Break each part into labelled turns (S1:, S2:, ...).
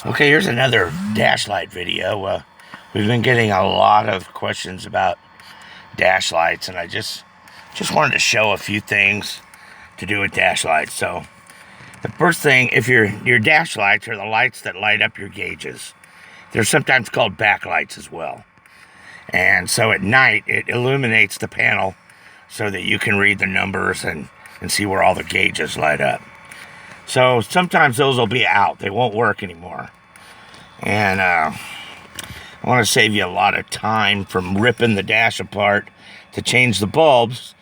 S1: Okay, here's another dash light video. We've been getting a lot of questions about dash lights, and I just wanted to show a few things to do with dash lights. So the first thing, if your dash lights are the lights that light up your gauges, they're sometimes called backlights as well. And so at night, it illuminates the panel so that you can read the numbers and see where all the gauges light up. So sometimes those will be out. They won't work anymore. And I want to save you a lot of time from ripping the dash apart to change the bulbs.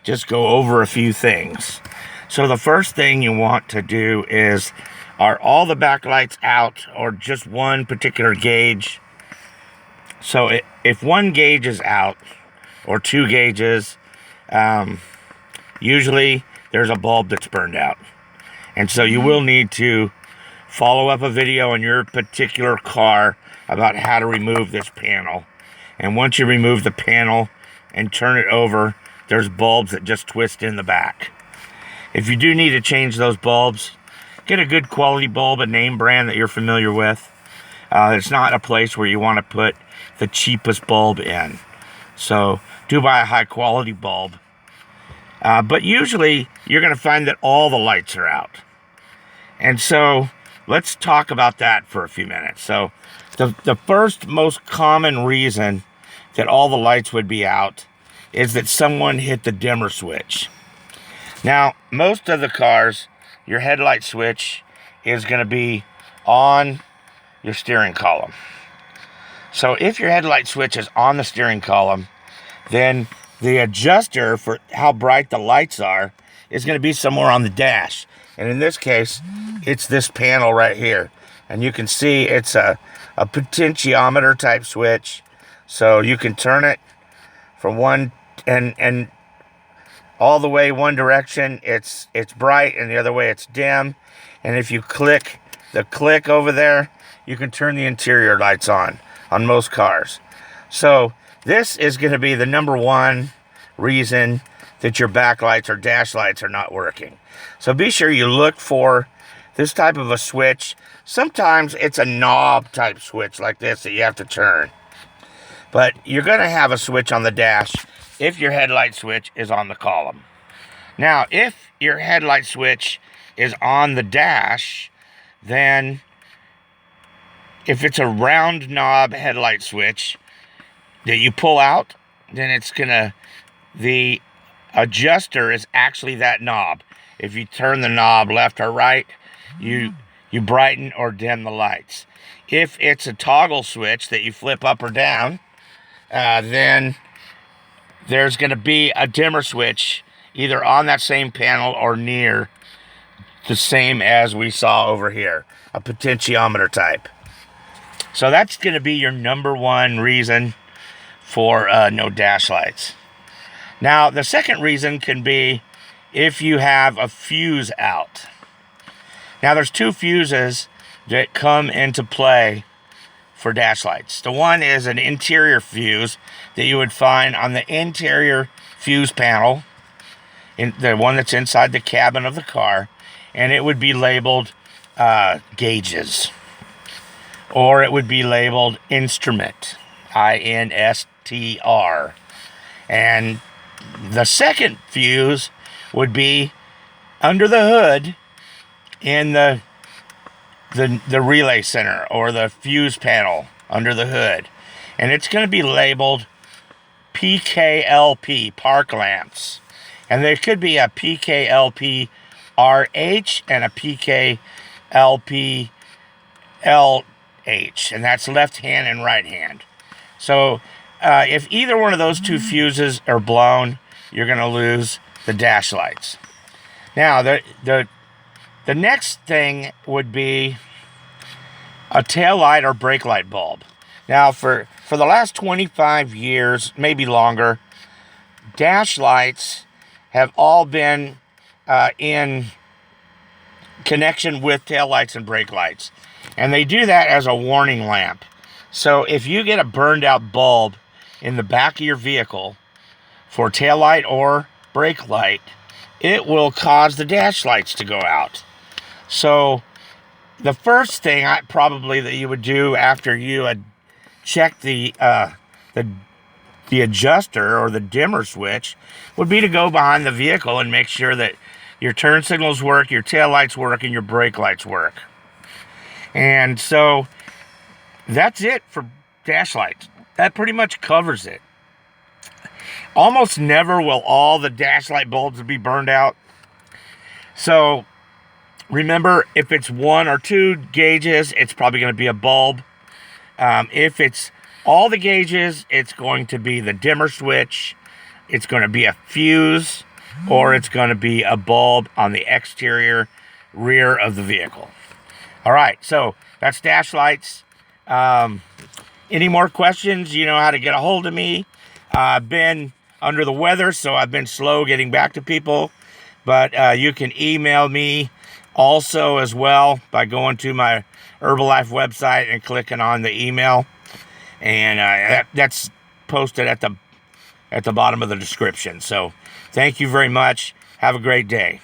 S1: Just go over a few things. So the first thing you want to do is, are all the backlights out or just one particular gauge? So if one gauge is out or two gauges, usually there's a bulb that's burned out. And so you will need to follow up a video on your particular car about how to remove this panel. And once you remove the panel and turn it over, there's bulbs that just twist in the back. If you do need to change those bulbs, get a good quality bulb, a name brand that you're familiar with. It's not a place where you want to put the cheapest bulb in. So do buy a high quality bulb. But usually you're going to find that all the lights are out. And so let's talk about that for a few minutes. So the first most common reason that all the lights would be out is that someone hit the dimmer switch. Now, most of the cars, your headlight switch is going to be on your steering column. So if your headlight switch is on the steering column, then the adjuster for how bright the lights are is going to be somewhere on the dash. And in this case, it's this panel right here. And you can see it's a potentiometer type switch. So you can turn it from one and all the way one direction, it's bright, and the other way it's dim. And if you click the click over there, you can turn the interior lights on most cars. So this is going to be the number one reason that your backlights or dash lights are not working. So be sure you look for this type of a switch. Sometimes it's a knob type switch like this that you have to turn. But you're going to have a switch on the dash if your headlight switch is on the column. Now, if your headlight switch is on the dash, then if it's a round knob headlight switch that you pull out, then it's going to, the adjuster is actually that knob. If you turn the knob left or right, you brighten or dim the lights. If it's a toggle switch that you flip up or down, then there's going to be a dimmer switch either on that same panel or near the same as we saw over here, a potentiometer type. So that's going to be your number one reason for no dash lights. Now, the second reason can be if you have a fuse out. Now, there's two fuses that come into play for dash lights. The one is an interior fuse that you would find on the interior fuse panel, in the one that's inside the cabin of the car, and it would be labeled gauges, or it would be labeled instrument, INSTR. And the second fuse would be under the hood in the relay center or the fuse panel under the hood. And it's going to be labeled PKLP, park lamps. And there could be a PKLP RH and a PKLP LH. And that's left hand and right hand. So if either one of those two fuses are blown, you're going to lose the dash lights. Now, the next thing would be a tail light or brake light bulb. Now, for the last 25 years, maybe longer, dash lights have all been in connection with tail lights and brake lights. And they do that as a warning lamp. So if you get a burned out bulb in the back of your vehicle for tail light or brake light, it will cause the dash lights to go out. So the first thing probably that you would do after you had checked the adjuster or the dimmer switch would be to go behind the vehicle and make sure that your turn signals work, your tail lights work, and your brake lights work. And so that's it for dash lights. That pretty much covers it. Almost never will all the dash light bulbs be burned out. So remember, if it's 1 or 2 gauges, it's probably going to be a bulb. If it's all the gauges, it's going to be the dimmer switch, it's going to be a fuse, or it's going to be a bulb on the exterior rear of the vehicle. All right, so that's dash lights. Any more questions? You know how to get a hold of me. I've been under the weather, so I've been slow getting back to people. But you can email me also as well by going to my Herbalife website and clicking on the email. And that's posted at the bottom of the description. So thank you very much. Have a great day.